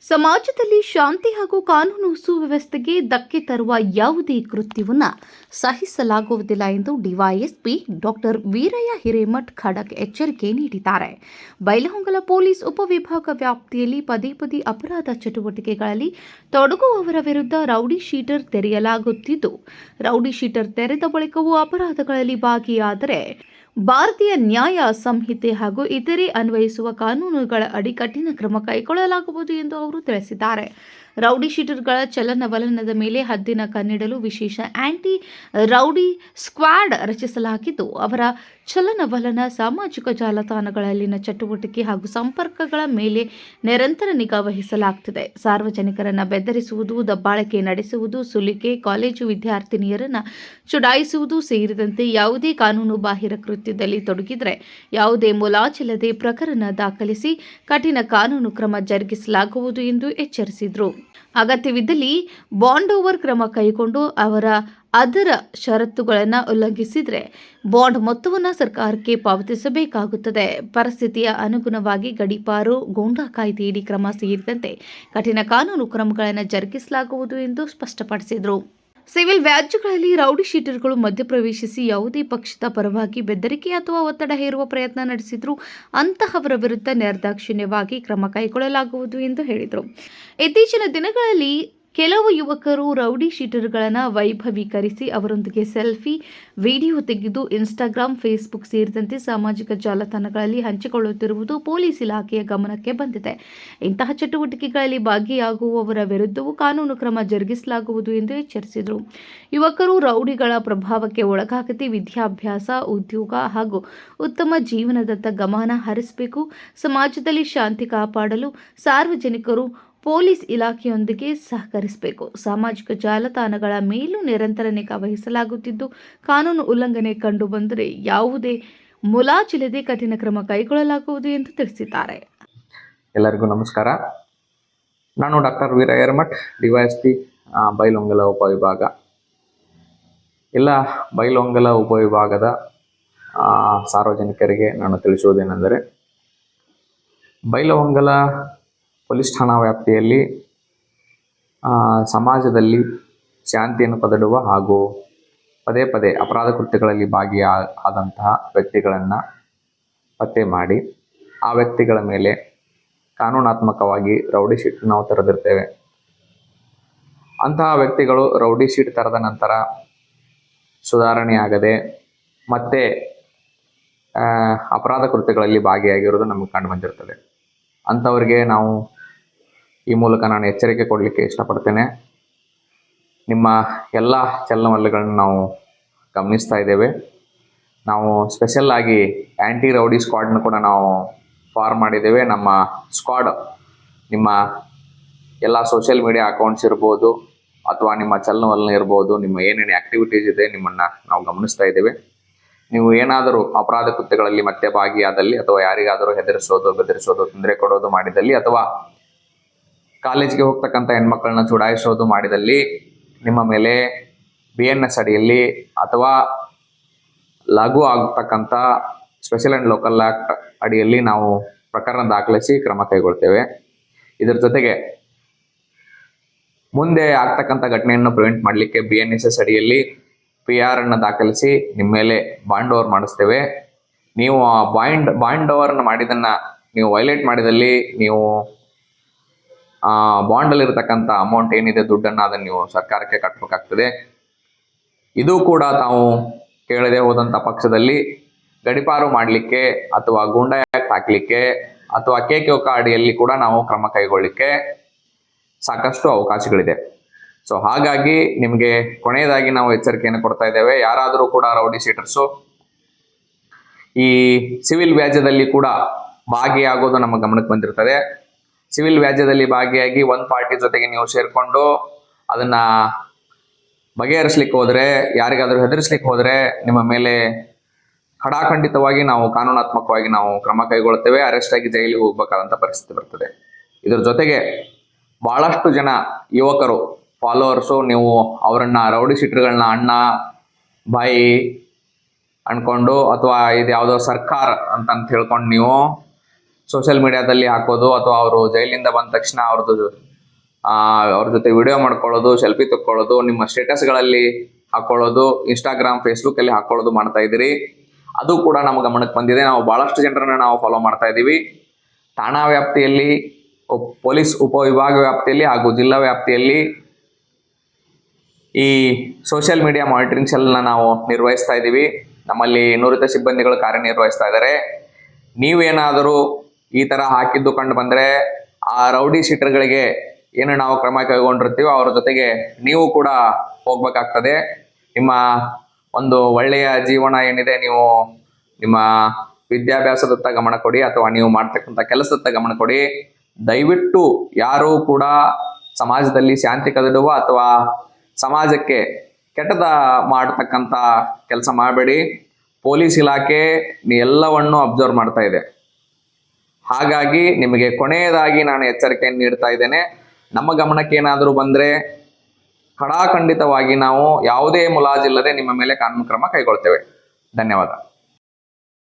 ಸಮಾಜದಲ್ಲಿ ಶಾಂತಿ ಹಾಗೂ ಕಾನೂನು ಸುವ್ಯವಸ್ಥೆಗೆ ಧಕ್ಕೆ ತರುವ ಯಾವುದೇ ಕೃತ್ಯವನ್ನು ಸಹಿಸಲಾಗುವುದಿಲ್ಲ ಎಂದು ಡಿವೈಎಸ್ಪಿ ಡಾಕ್ಟರ್ ವೀರಯ್ಯ ಹಿರೇಮಠ್ ಖಡಕ್ ಎಚ್ಚರಿಕೆ ನೀಡಿದ್ದಾರೆ. ಬೈಲಹೊಂಗಲ ಪೊಲೀಸ್ ಉಪವಿಭಾಗ ವ್ಯಾಪ್ತಿಯಲ್ಲಿ ಪದೇ ಪದೇ ಅಪರಾಧ ಚಟುವಟಿಕೆಗಳಲ್ಲಿ ತೊಡಗುವವರ ವಿರುದ್ಧ ರೌಡಿ ಶೀಟರ್ ತೆರೆಯಲಾಗುತ್ತಿದ್ದು, ರೌಡಿ ಶೀಟರ್ ತೆರೆದ ಬಳಿಕವೂ ಅಪರಾಧಗಳಲ್ಲಿ ಭಾಗಿಯಾದರೆ ಭಾರತೀಯ ನ್ಯಾಯ ಸಂಹಿತೆ ಹಾಗೂ ಇತರೆ ಅನ್ವಯಿಸುವ ಕಾನೂನುಗಳ ಅಡಿ ಕಠಿಣ ಕ್ರಮ ಕೈಗೊಳ್ಳಲಾಗುವುದು ಎಂದು ಅವರು ತಿಳಿಸಿದ್ದಾರೆ. ರೌಡಿ ಶೀಟರ್ಗಳ ಚಲನವಲನದ ಮೇಲೆ ಹದ್ದಿನ ಕಣ್ಣಿಡಲು ವಿಶೇಷ ಆಂಟಿ ರೌಡಿ ಸ್ಕ್ವಾಡ್ ರಚಿಸಲಾಗಿದ್ದು, ಅವರ ಚಲನವಲನ, ಸಾಮಾಜಿಕ ಜಾಲತಾಣಗಳಲ್ಲಿನ ಚಟುವಟಿಕೆ ಹಾಗೂ ಸಂಪರ್ಕಗಳ ಮೇಲೆ ನಿರಂತರ ನಿಗಾ ವಹಿಸಲಾಗುತ್ತಿದೆ. ಸಾರ್ವಜನಿಕರನ್ನು ಬೆದರಿಸುವುದು, ದಬ್ಬಾಳಿಕೆ ನಡೆಸುವುದು, ಸುಲಿಗೆ, ಕಾಲೇಜು ವಿದ್ಯಾರ್ಥಿನಿಯರನ್ನು ಚುಡಾಯಿಸುವುದು ಸೇರಿದಂತೆ ಯಾವುದೇ ಕಾನೂನು ಬಾಹಿರ ಕೃತ್ಯದಲ್ಲಿ ತೊಡಗಿದರೆ ಯಾವುದೇ ಮುಲಾಜಿಲ್ಲದೆ ಪ್ರಕರಣ ದಾಖಲಿಸಿ ಕಠಿಣ ಕಾನೂನು ಕ್ರಮ ಜರುಗಿಸಲಾಗುವುದು ಎಂದು ಎಚ್ಚರಿಸಿದರು. ಅಗತ್ಯವಿದ್ದಲ್ಲಿ ಬಾಂಡ್ ಓವರ್ ಕ್ರಮ ಕೈಗೊಂಡು ಅದರ ಷರತ್ತುಗಳನ್ನು ಉಲ್ಲಂಘಿಸಿದರೆ ಬಾಂಡ್ ಮೊತ್ತವನ್ನು ಸರ್ಕಾರಕ್ಕೆ ಪಾವತಿಸಬೇಕಾಗುತ್ತದೆ. ಪರಿಸ್ಥಿತಿಯ ಅನುಗುಣವಾಗಿ ಗಡೀಪಾರು, ಗೂಂಡಾ ಕಾಯ್ದೆಯಡಿ ಕ್ರಮ ಸೇರಿದಂತೆ ಕಠಿಣ ಕಾನೂನು ಕ್ರಮಗಳನ್ನು ಜರುಗಿಸಲಾಗುವುದು ಎಂದು ಸ್ಪಷ್ಟಪಡಿಸಿದರು. ಸಿವಿಲ್ ವ್ಯಾಜ್ಯಗಳಲ್ಲಿ ರೌಡಿ ಶೀಟರ್ಗಳು ಮಧ್ಯಪ್ರವೇಶಿಸಿ ಯಾವುದೇ ಪಕ್ಷದ ಪರವಾಗಿ ಬೆದರಿಕೆ ಅಥವಾ ಒತ್ತಡ ಹೇರುವ ಪ್ರಯತ್ನ ನಡೆಸಿದರೂ ಅಂತಹವರ ವಿರುದ್ಧ ನಿರ್ದಾಕ್ಷಿಣ್ಯವಾಗಿ ಕ್ರಮ ಕೈಗೊಳ್ಳಲಾಗುವುದು ಎಂದು ಹೇಳಿದರು. ಇತ್ತೀಚಿನ ದಿನಗಳಲ್ಲಿ ಕೆಲವು ಯುವಕರು ರೌಡಿ ಶೀಟರ್ಗಳನ್ನು ವೈಭವೀಕರಿಸಿ ಅವರೊಂದಿಗೆ ಸೆಲ್ಫಿ, ವಿಡಿಯೋ ತೆಗೆದು ಇನ್ಸ್ಟಾಗ್ರಾಂ, ಫೇಸ್ಬುಕ್ ಸೇರಿದಂತೆ ಸಾಮಾಜಿಕ ಜಾಲತಾಣಗಳಲ್ಲಿ ಹಂಚಿಕೊಳ್ಳುತ್ತಿರುವುದು ಪೊಲೀಸ್ ಇಲಾಖೆಯ ಗಮನಕ್ಕೆ ಬಂದಿದೆ. ಇಂತಹ ಚಟುವಟಿಕೆಗಳಲ್ಲಿ ಭಾಗಿಯಾಗುವವರ ವಿರುದ್ಧವೂ ಕಾನೂನು ಕ್ರಮ ಜರುಗಿಸಲಾಗುವುದು ಎಂದು ಎಚ್ಚರಿಸಿದರು. ಯುವಕರು ರೌಡಿಗಳ ಪ್ರಭಾವಕ್ಕೆ ಒಳಗಾಗದೆ ವಿದ್ಯಾಭ್ಯಾಸ, ಉದ್ಯೋಗ ಹಾಗೂ ಉತ್ತಮ ಜೀವನದತ್ತ ಗಮನ ಹರಿಸಬೇಕು. ಸಮಾಜದಲ್ಲಿ ಶಾಂತಿ ಕಾಪಾಡಲು ಸಾರ್ವಜನಿಕರು ಪೊಲೀಸ್ ಇಲಾಖೆಯೊಂದಿಗೆ ಸಹಕರಿಸಬೇಕು. ಸಾಮಾಜಿಕ ಜಾಲತಾಣಗಳ ಮೇಲೂ ನಿರಂತರ ನಿಗಾ ವಹಿಸಲಾಗುತ್ತಿದ್ದು, ಕಾನೂನು ಉಲ್ಲಂಘನೆ ಕಂಡು ಬಂದರೆ ಯಾವುದೇ ಮುಲಾಜಿಲ್ಲದೆ ಕಠಿಣ ಕ್ರಮ ಕೈಗೊಳ್ಳಲಾಗುವುದು ಎಂದು ತಿಳಿಸಿದ್ದಾರೆ. ಎಲ್ಲರಿಗೂ ನಮಸ್ಕಾರ. ನಾನು ಡಾಕ್ಟರ್ ವೀರಯ್ಯ ಹಿರೇಮಠ್, ಡಿವೈಎಸ್ಪಿ ಬೈಲಹೊಂಗಲ ಉಪವಿಭಾಗ. ಎಲ್ಲ ಬೈಲಹೊಂಗಲ ಉಪವಿಭಾಗದ ಸಾರ್ವಜನಿಕರಿಗೆ ನಾನು ತಿಳಿಸುವುದೇನೆಂದರೆ, ಬೈಲಹೊಂಗಲ ಪೊಲೀಸ್ ಠಾಣಾ ವ್ಯಾಪ್ತಿಯಲ್ಲಿ ಸಮಾಜದಲ್ಲಿ ಶಾಂತಿಯನ್ನು ಕದಡುವ ಹಾಗೂ ಪದೇ ಪದೇ ಅಪರಾಧ ಕೃತ್ಯಗಳಲ್ಲಿ ಭಾಗಿಯಾದಂತಹ ವ್ಯಕ್ತಿಗಳನ್ನು ಪತ್ತೆ ಮಾಡಿ ಆ ವ್ಯಕ್ತಿಗಳ ಮೇಲೆ ಕಾನೂನಾತ್ಮಕವಾಗಿ ರೌಡಿ ಶೀಟ್ ನಾವು ತೆರೆದಿರ್ತೇವೆ. ಅಂತಹ ವ್ಯಕ್ತಿಗಳು ರೌಡಿ ಶೀಟ್ ತೆರೆದ ನಂತರ ಸುಧಾರಣೆಯಾಗದೆ ಮತ್ತೆ ಅಪರಾಧ ಕೃತ್ಯಗಳಲ್ಲಿ ಭಾಗಿಯಾಗಿರೋದು ನಮಗೆ ಕಂಡು ಬಂದಿರ್ತದೆ. ಅಂಥವ್ರಿಗೆ ನಾವು ಈ ಮೂಲಕ ನಾನು ಎಚ್ಚರಿಕೆ ಕೊಡಲಿಕ್ಕೆ ಇಷ್ಟಪಡ್ತೇನೆ. ನಿಮ್ಮ ಎಲ್ಲ ಚಲನವಲನಗಳನ್ನು ನಾವು ಗಮನಿಸ್ತಾ ಇದ್ದೇವೆ. ನಾವು ಸ್ಪೆಷಲ್ ಆಗಿ ಆ್ಯಂಟಿ ರೌಡಿ ಸ್ಕ್ವಾಡ್ನ ಕೂಡ ನಾವು ಫಾರ್ಮ್ ಮಾಡಿದ್ದೇವೆ. ನಮ್ಮ ಸ್ಕ್ವಾಡ್ ನಿಮ್ಮ ಎಲ್ಲ ಸೋಷಿಯಲ್ ಮೀಡಿಯಾ ಅಕೌಂಟ್ಸ್ ಇರ್ಬೋದು ಅಥವಾ ನಿಮ್ಮ ಚಲನವಲನ ಇರ್ಬೋದು, ನಿಮ್ಮ ಏನೇನು ಆ್ಯಕ್ಟಿವಿಟೀಸ್ ಇದೆ ನಿಮ್ಮನ್ನು ನಾವು ಗಮನಿಸ್ತಾ ಇದ್ದೇವೆ. ನೀವು ಏನಾದರೂ ಅಪರಾಧ ಕೃತ್ಯಗಳಲ್ಲಿ ಮತ್ತೆ ಭಾಗಿಯಾದಲ್ಲಿ ಅಥವಾ ಯಾರಿಗಾದರೂ ಹೆದರಿಸೋದು, ಬೆದರಿಸೋದು, ತೊಂದರೆ ಕೊಡೋದು ಮಾಡಿದಲ್ಲಿ ಅಥವಾ ಕಾಲೇಜಿಗೆ ಹೋಗ್ತಕ್ಕಂಥ ಹೆಣ್ಮಕ್ಳನ್ನ ಚುಡಾಯಿಸೋದು ಮಾಡಿದಲ್ಲಿ ನಿಮ್ಮ ಮೇಲೆ BNS ಅಡಿಯಲ್ಲಿ ಅಥವಾ ಲಘು ಆಗ್ತಕ್ಕಂಥ ಸ್ಪೆಷಲ್ ಆ್ಯಂಡ್ ಲೋಕಲ್ ಆ್ಯಕ್ಟ್ ಅಡಿಯಲ್ಲಿ ನಾವು ಪ್ರಕರಣ ದಾಖಲಿಸಿ ಕ್ರಮ ಕೈಗೊಳ್ತೇವೆ. ಇದರ ಜೊತೆಗೆ ಮುಂದೆ ಆಗ್ತಕ್ಕಂಥ ಘಟನೆಯನ್ನು ಪ್ರಿವೆಂಟ್ ಮಾಡಲಿಕ್ಕೆ BNSS ಅಡಿಯಲ್ಲಿ PR ಅನ್ನು ದಾಖಲಿಸಿ ನಿಮ್ಮ ಮೇಲೆ ಬಾಂಡ್ ಓವರ್ ಮಾಡಿಸ್ತೇವೆ. ನೀವು ಆ ಬಾಂಡ್ ಓವರ್ನ ಮಾಡಿದ್ದನ್ನು ನೀವು ವೈಲೇಟ್ ಮಾಡಿದಲ್ಲಿ ನೀವು ಬಾಂಡಲ್ಲಿರ್ತಕ್ಕಂಥ ಅಮೌಂಟ್ ಏನಿದೆ ದುಡ್ಡನ್ನು ಅದನ್ನು ನೀವು ಸರ್ಕಾರಕ್ಕೆ ಕಟ್ಟಬೇಕಾಗ್ತದೆ. ಇದು ಕೂಡ ತಾವು ಕೇಳದೆ ಹೋದಂಥ ಪಕ್ಷದಲ್ಲಿ ಗಡಿಪಾರು ಮಾಡಲಿಕ್ಕೆ ಅಥವಾ ಗೂಂಡಾ ಆ್ಯಕ್ಟ್ ಹಾಕಲಿಕ್ಕೆ ಅಥವಾ KKOK ಅಡಿಯಲ್ಲಿ ಕೂಡ ನಾವು ಕ್ರಮ ಕೈಗೊಳ್ಳಲಿಕ್ಕೆ ಸಾಕಷ್ಟು ಅವಕಾಶಗಳಿದೆ. ಸೊ ಹಾಗಾಗಿ ನಿಮಗೆ ಕೊನೆಯದಾಗಿ ನಾವು ಎಚ್ಚರಿಕೆಯನ್ನು ಕೊಡ್ತಾ ಇದ್ದೇವೆ. ಯಾರಾದರೂ ಕೂಡ ರೌಡಿ ಶೀಟರ್ಸು ಈ ಸಿವಿಲ್ ವ್ಯಾಜ್ಯದಲ್ಲಿ ಕೂಡ ಭಾಗಿಯಾಗೋದು ನಮ್ಮ ಗಮನಕ್ಕೆ ಬಂದಿರ್ತದೆ. ಸಿವಿಲ್ ವ್ಯಾಜ್ಯದಲ್ಲಿ ಭಾಗಿಯಾಗಿ ಒಂದು ಪಾರ್ಟಿ ಜೊತೆಗೆ ನೀವು ಸೇರಿಕೊಂಡು ಅದನ್ನು ಬಗೆಹರಿಸ್ಲಿಕ್ಕೆ ಹೋದರೆ, ಯಾರಿಗಾದರೂ ಹೆದರಿಸ್ಲಿಕ್ಕೆ ಹೋದರೆ ನಿಮ್ಮ ಮೇಲೆ ಖಡಾಖಂಡಿತವಾಗಿ ನಾವು ಕಾನೂನಾತ್ಮಕವಾಗಿ ನಾವು ಕ್ರಮ ಕೈಗೊಳ್ತೇವೆ. ಅರೆಸ್ಟ್ ಆಗಿ ಜೈಲಿಗೆ ಹೋಗ್ಬೇಕಾದಂಥ ಪರಿಸ್ಥಿತಿ ಬರ್ತದೆ. ಇದರ ಜೊತೆಗೆ ಭಾಳಷ್ಟು ಜನ ಯುವಕರು ಫಾಲೋವರ್ಸು ನೀವು ಅವರನ್ನು ರೌಡಿ ಶೀಟರ್ಗಳನ್ನ ಅಣ್ಣ ಬಾಯಿ ಅಂದ್ಕೊಂಡು ಅಥವಾ ಇದು ಯಾವುದೋ ಸರ್ಕಾರ ಅಂತ ಹೇಳ್ಕೊಂಡು ನೀವು ಸೋಷಿಯಲ್ ಮೀಡಿಯಾದಲ್ಲಿ ಹಾಕೋದು ಅಥವಾ ಅವರು ಜೈಲಿಂದ ಬಂದ ತಕ್ಷಣ ಅವ್ರ ಜೊತೆ ವಿಡಿಯೋ ಮಾಡ್ಕೊಳ್ಳೋದು, ಸೆಲ್ಫಿ ತಕ್ಕೊಳ್ಳೋದು, ನಿಮ್ಮ ಸ್ಟೇಟಸ್ಗಳಲ್ಲಿ ಹಾಕೊಳ್ಳೋದು, ಇನ್ಸ್ಟಾಗ್ರಾಮ್, ಫೇಸ್ಬುಕ್ ಅಲ್ಲಿ ಹಾಕೊಳ್ಳೋದು ಮಾಡ್ತಾ ಇದ್ದೀರಿ. ಅದು ಕೂಡ ನಮ್ಮ ಗಮನಕ್ಕೆ ಬಂದಿದೆ. ನಾವು ಬಹಳಷ್ಟು ಜನರನ್ನ ನಾವು ಫಾಲೋ ಮಾಡ್ತಾ ಇದ್ದೀವಿ. ಠಾಣಾ ವ್ಯಾಪ್ತಿಯಲ್ಲಿ, ಪೊಲೀಸ್ ಉಪವಿಭಾಗ ವ್ಯಾಪ್ತಿಯಲ್ಲಿ ಹಾಗೂ ಜಿಲ್ಲಾ ವ್ಯಾಪ್ತಿಯಲ್ಲಿ ಈ ಸೋಷಿಯಲ್ ಮೀಡಿಯಾ ಮಾನಿಟರಿಂಗ್ ಸೆಲ್ನ ನಾವು ನಿರ್ವಹಿಸ್ತಾ ಇದ್ದೀವಿ. ನಮ್ಮಲ್ಲಿ ನುರಿತ ಸಿಬ್ಬಂದಿಗಳು ಕಾರ್ಯನಿರ್ವಹಿಸ್ತಾ ಇದ್ದಾರೆ. ನೀವೇನಾದರೂ ಈ ತರ ಹಾಕಿದ್ದು ಕಂಡು ಬಂದ್ರೆ ಆ ರೌಡಿ ಶೀಟರ್ಗಳಿಗೆ ಏನು ನಾವು ಕ್ರಮ ಕೈಗೊಂಡಿರ್ತೀವೋ ಅವರ ಜೊತೆಗೆ ನೀವು ಕೂಡ ಹೋಗ್ಬೇಕಾಗ್ತದೆ. ನಿಮ್ಮ ಒಂದು ಒಳ್ಳೆಯ ಜೀವನ ಏನಿದೆ, ನೀವು ನಿಮ್ಮ ವಿದ್ಯಾಭ್ಯಾಸದತ್ತ ಗಮನ ಕೊಡಿ ಅಥವಾ ನೀವು ಮಾಡ್ತಕ್ಕಂಥ ಕೆಲಸದತ್ತ ಗಮನ ಕೊಡಿ. ದಯವಿಟ್ಟು ಯಾರೂ ಕೂಡ ಸಮಾಜದಲ್ಲಿ ಶಾಂತಿ ಕದಡುವ ಅಥವಾ ಸಮಾಜಕ್ಕೆ ಕೆಟ್ಟದ ಮಾಡತಕ್ಕಂಥ ಕೆಲಸ ಮಾಡಬೇಡಿ. ಪೊಲೀಸ್ ಇಲಾಖೆ ಎಲ್ಲವನ್ನು ಅಬ್ಸರ್ವ್ ಮಾಡ್ತಾ ಇದೆ. ಹಾಗಾಗಿ ನಿಮಗೆ ಕೊನೆಯದಾಗಿ ನಾನು ಎಚ್ಚರಿಕೆಯನ್ನು ನೀಡ್ತಾ ಇದ್ದೇನೆ. ನಮ್ಮ ಗಮನಕ್ಕೆ ಏನಾದರೂ ಬಂದರೆ ಖಡಾಖಂಡಿತವಾಗಿ ನಾವು ಯಾವುದೇ ಮುಲಾಜಿಲ್ಲದೆ ನಿಮ್ಮ ಮೇಲೆ ಕಾನೂನು ಕ್ರಮ ಕೈಗೊಳ್ತೇವೆ. ಧನ್ಯವಾದ.